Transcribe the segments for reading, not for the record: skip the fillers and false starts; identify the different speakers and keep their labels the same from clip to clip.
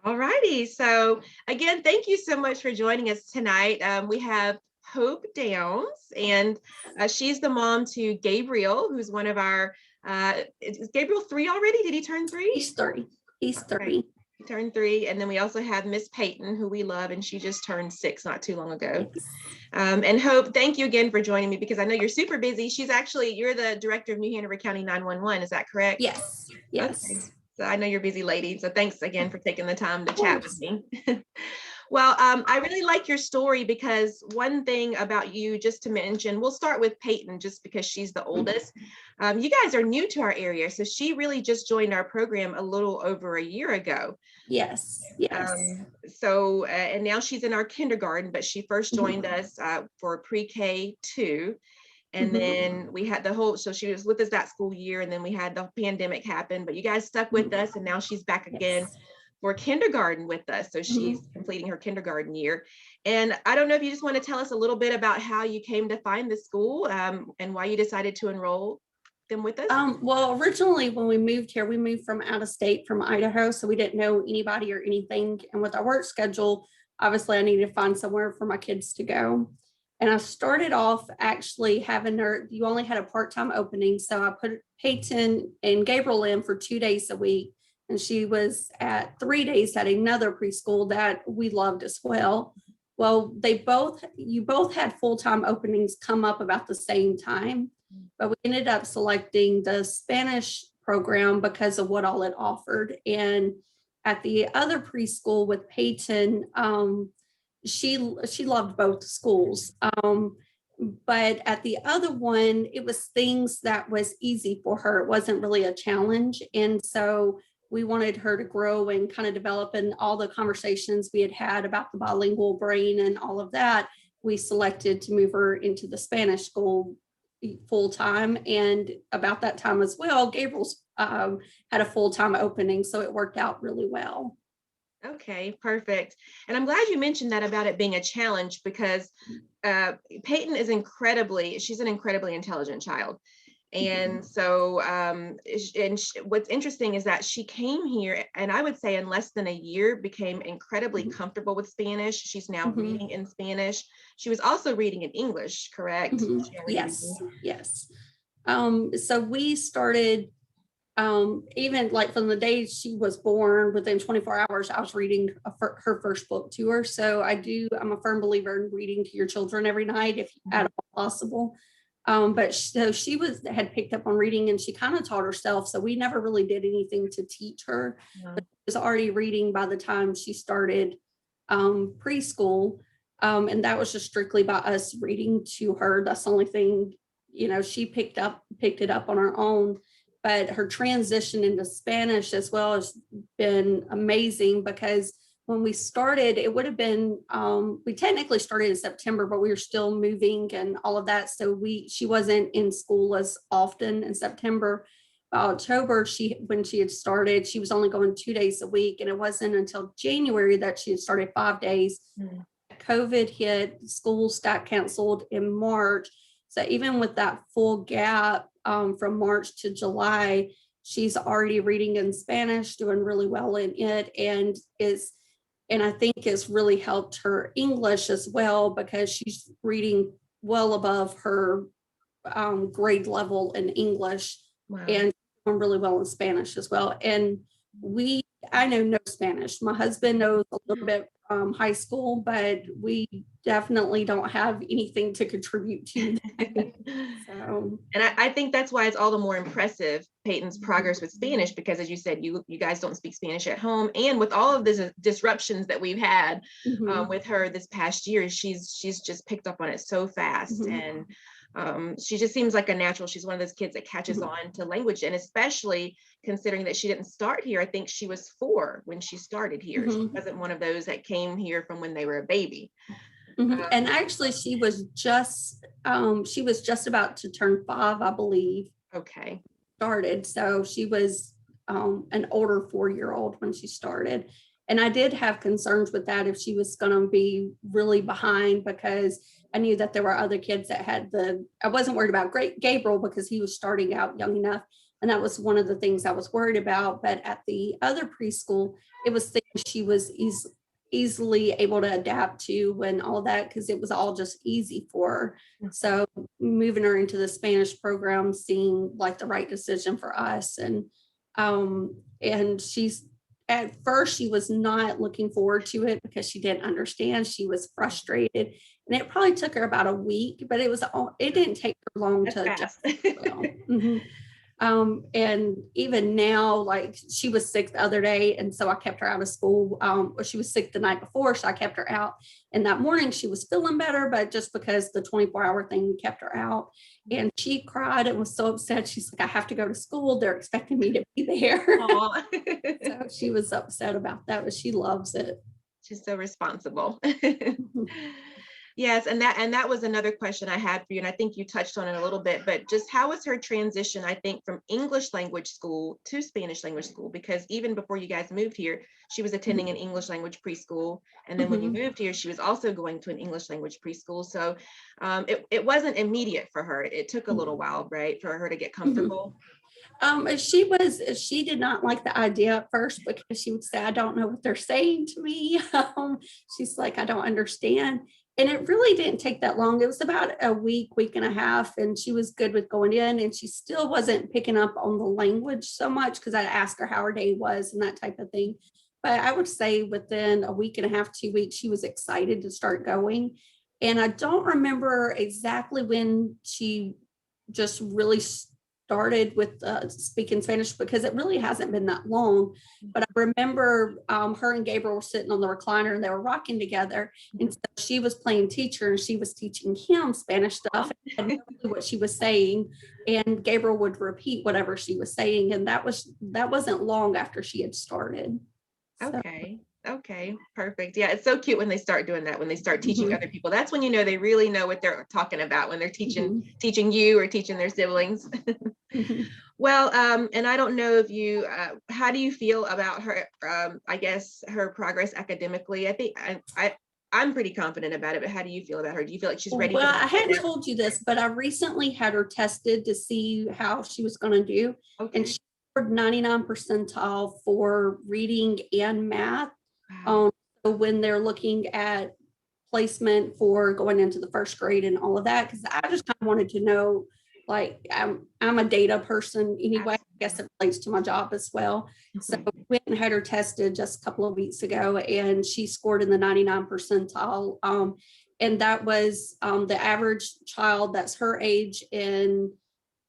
Speaker 1: All righty. So again, thank you so much for joining us tonight. We have Hope Downs, and she's the mom to Gabriel, who's one of our, is Gabriel 3 already? Did he turn 3?
Speaker 2: He's 3. He's 3.
Speaker 1: Okay. He turned 3. And then we also have Miss Peyton, who we love, and she just turned 6 not too long ago.
Speaker 2: Yes.
Speaker 1: And Hope, thank you again for joining me, because I know you're super busy. You're the director of New Hanover County 911. Is that correct?
Speaker 2: Yes. Yes.
Speaker 1: Okay. So I know you're a busy lady. So thanks again for taking the time to chat with me. Well, I really like your story, because one thing about you, just to mention, we'll start with Peyton just because she's the oldest. You guys are new to our area. So she really just joined our program a little over a year ago.
Speaker 2: Yes. Yes.
Speaker 1: And now she's in our kindergarten, but she first joined us for pre-K 2. And then we had so she was with us that school year, and then we had the pandemic happen, but you guys stuck with us, and now she's back again for kindergarten with us. So she's completing her kindergarten year. And I don't know if you just want to tell us a little bit about how you came to find the school and why you decided to enroll them with us.
Speaker 2: Well, originally when we moved here, we moved from out of state, from Idaho. So we didn't know anybody or anything. And with our work schedule, obviously I needed to find somewhere for my kids to go. And I started off actually having you only had a part-time opening. So I put Peyton and Gabriel in for 2 days a week. And she was at 3 days at another preschool that we loved as well. Well, you both had full-time openings come up about the same time, but we ended up selecting the Spanish program because of what all it offered. And at the other preschool with Peyton, she loved both schools. But at the other one, it was things that was easy for her. It wasn't really a challenge. And so we wanted her to grow and kind of develop, in all the conversations we had about the bilingual brain and all of that. We selected to move her into the Spanish school full time. And about that time as well, Gabriel's had a full-time opening. So it worked out really well.
Speaker 1: Okay, perfect. And I'm glad you mentioned that about it being a challenge, because Peyton is she's an incredibly intelligent child. And so, what's interesting is that she came here, and I would say in less than a year, became incredibly comfortable with Spanish. She's now reading in Spanish. She was also reading in English, correct?
Speaker 2: Yes, yes. So we started, even like from the day she was born, within 24 hours, I was reading her first book to her. So I'm a firm believer in reading to your children every night, if at all possible. But so she had picked up on reading, and she kind of taught herself. So we never really did anything to teach her. But she was already reading by the time she started preschool. And that was just strictly by us reading to her. That's the only thing, she picked it up on her own. But her transition into Spanish as well has been amazing, because when we started, it would have been, we technically started in September, but we were still moving and all of that. So she wasn't in school as often in September. By October, when she had started, she was only going 2 days a week. And it wasn't until January that she had started 5 days. COVID hit, schools got canceled in March. So even with that full gap from March to July, she's already reading in Spanish, doing really well in it, and I think it's really helped her English as well, because she's reading well above her grade level in English. Wow. And doing really well in Spanish as well. And I know no Spanish. My husband knows a little bit from high school, but we definitely don't have anything to contribute to.
Speaker 1: So. And I think that's why it's all the more impressive, Peyton's progress with Spanish, because as you said, you guys don't speak Spanish at home. And with all of the disruptions that we've had with her this past year, she's just picked up on it so fast. And she just seems like a natural. She's one of those kids that catches on to language, and especially considering that she didn't start here. I think she was 4 when she started here. She wasn't one of those that came here from when they were a baby.
Speaker 2: And actually she was just about to turn 5, I believe.
Speaker 1: Okay.
Speaker 2: Started. So she was an older 4-year-old when she started. And I did have concerns with that, if she was going to be really behind, because I knew that there were other kids that had I wasn't worried about Gabriel, because he was starting out young enough. And that was one of the things I was worried about. But at the other preschool, it was things she was easily able to adapt to and all that, because it was all just easy for her. So moving her into the Spanish program seemed like the right decision for us. And she's, at first she was not looking forward to it because she didn't understand. She was frustrated, and it probably took her about a week, but it didn't take her long to adjust. Well. And even now, like, she was sick the other day, and so I kept her out of school. Or she was sick the night before, so I kept her out. And that morning she was feeling better, but just because the 24-hour thing, we kept her out. And she cried and was so upset. She's like, I have to go to school. They're expecting me to be there. So she was upset about that, but she loves it.
Speaker 1: She's so responsible. Yes, and that was another question I had for you, and I think you touched on it a little bit, but just how was her transition, I think, from English language school to Spanish language school? Because even before you guys moved here, she was attending an English language preschool, and then when you moved here, she was also going to an English language preschool. So it wasn't immediate for her. It took a little while, right, for her to get comfortable.
Speaker 2: She did not like the idea at first, because she would say, I don't know what they're saying to me. She's like, I don't understand. And it really didn't take that long. It was about a week and a half, and she was good with going in, and she still wasn't picking up on the language so much, because I'd ask her how her day was and that type of thing. But I would say within a week and a half, 2 weeks, she was excited to start going. And I don't remember exactly when she just really started with speaking Spanish, because it really hasn't been that long. But I remember her and Gabriel were sitting on the recliner, and they were rocking together. And so she was playing teacher, and she was teaching him Spanish stuff, and no clue what she was saying. And Gabriel would repeat whatever she was saying. And that wasn't long after she had started.
Speaker 1: Okay, perfect. Yeah, it's so cute when they start doing that, when they start teaching other people. That's when you know they really know what they're talking about, when they're teaching you or teaching their siblings. Well, and I don't know if you, how do you feel about her, I guess, her progress academically? I think I'm pretty confident about it, but how do you feel about her? Do you feel like she's ready?
Speaker 2: Well, I hadn't told you this, but I recently had her tested to see how she was going to do. Okay. And she scored 99 percentile for reading and math. Wow. So when they're looking at placement for going into the first grade and all of that, because I just kind of wanted to know, like, I'm a data person anyway. I guess it relates to my job as well. So we went and had her tested just a couple of weeks ago, and she scored in the 99 percentile. And that was the average child that's her age and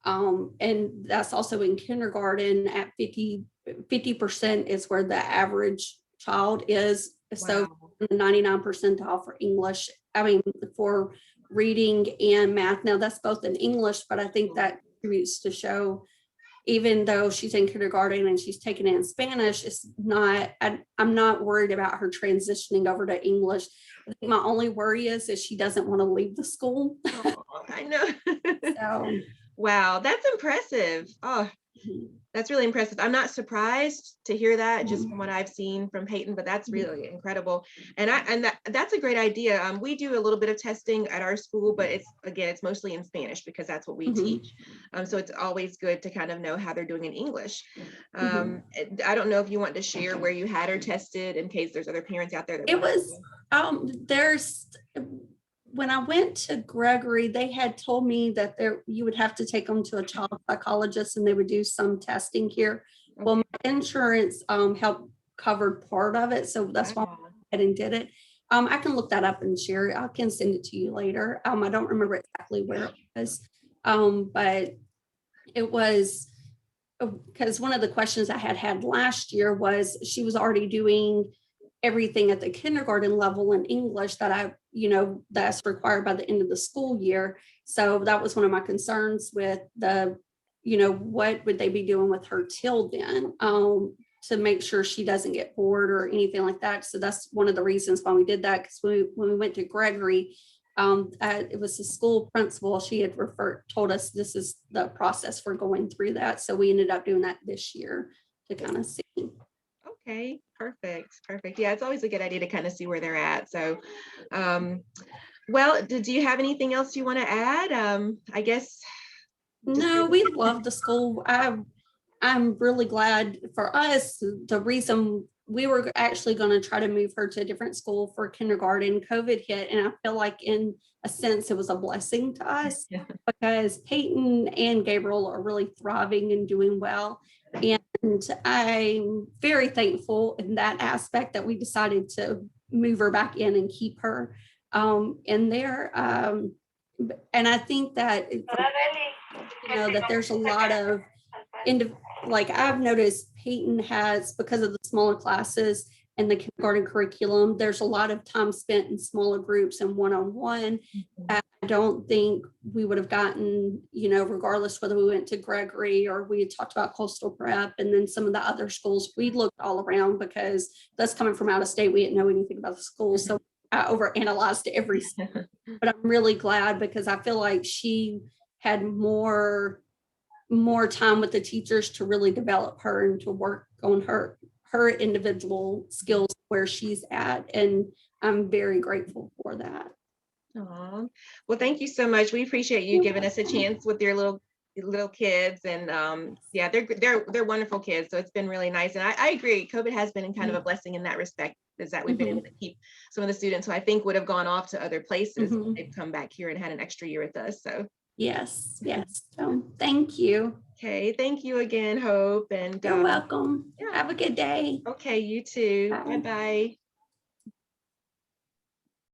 Speaker 2: that's also in kindergarten at 50% is where the average child is. Wow. So 99 percentile for English, for reading and math. Now that's both in English, but I think that contributes to show, even though she's in kindergarten and she's taking it in Spanish, it's not, I'm not worried about her transitioning over to English. I think my only worry is she doesn't want to leave the school.
Speaker 1: Oh, I know.
Speaker 2: So,
Speaker 1: wow, that's impressive. Oh, that's really impressive. I'm not surprised to hear that, just from what I've seen from Peyton, but that's really incredible. And that's a great idea. We do a little bit of testing at our school, but it's mostly in Spanish because that's what we teach. So it's always good to kind of know how they're doing in English. I don't know if you want to share where you had her tested in case there's other parents out there that
Speaker 2: when I went to Gregory, they had told me that you would have to take them to a child psychologist and they would do some testing here. Okay. Well, my insurance helped covered part of it. So that's why I went ahead and did it. I can look that up and share it. I can send it to you later. I don't remember exactly where it was, but it was because one of the questions I had last year was she was already doing everything at the kindergarten level in English that's required by the end of the school year. So that was one of my concerns with what would they be doing with her till then, to make sure she doesn't get bored or anything like that. So that's one of the reasons why we did that. Because when we went to Gregory, it was the school principal. She had told us this is the process for going through that. So we ended up doing that this year to kind of see.
Speaker 1: Okay, perfect. Yeah, it's always a good idea to kind of see where they're at. So, well, do you have anything else you want to add? I guess.
Speaker 2: No, we love the school. I'm really glad for us. The reason we were actually going to try to move her to a different school for kindergarten, COVID hit, and I feel like in a sense it was a blessing to us because Peyton and Gabriel are really thriving and doing well. And I'm very thankful in that aspect that we decided to move her back in and keep her in there. And I think that, that there's a lot of, like I've noticed Peyton has, because of the smaller classes and the kindergarten curriculum, there's a lot of time spent in smaller groups and one-on-one. I don't think we would have gotten, regardless whether we went to Gregory or we had talked about Coastal Prep and then some of the other schools, we looked all around because that's coming from out of state. We didn't know anything about the school. So I overanalyzed every step. But I'm really glad because I feel like she had more time with the teachers to really develop her and to work on her individual skills where she's at. And I'm very grateful for that.
Speaker 1: Aww. Well, thank you so much. We appreciate you giving us a chance with your little kids. And yeah, they're wonderful kids. So it's been really nice. And I agree. COVID has been kind of a blessing in that respect, is that we've been able to keep some of the students who I think would have gone off to other places. They've come back here and had an extra year with us. So
Speaker 2: yes. So thank you.
Speaker 1: Okay, thank you again, Hope. And
Speaker 2: you're welcome. Yeah. Have a good day.
Speaker 1: Okay, you too. Bye-bye.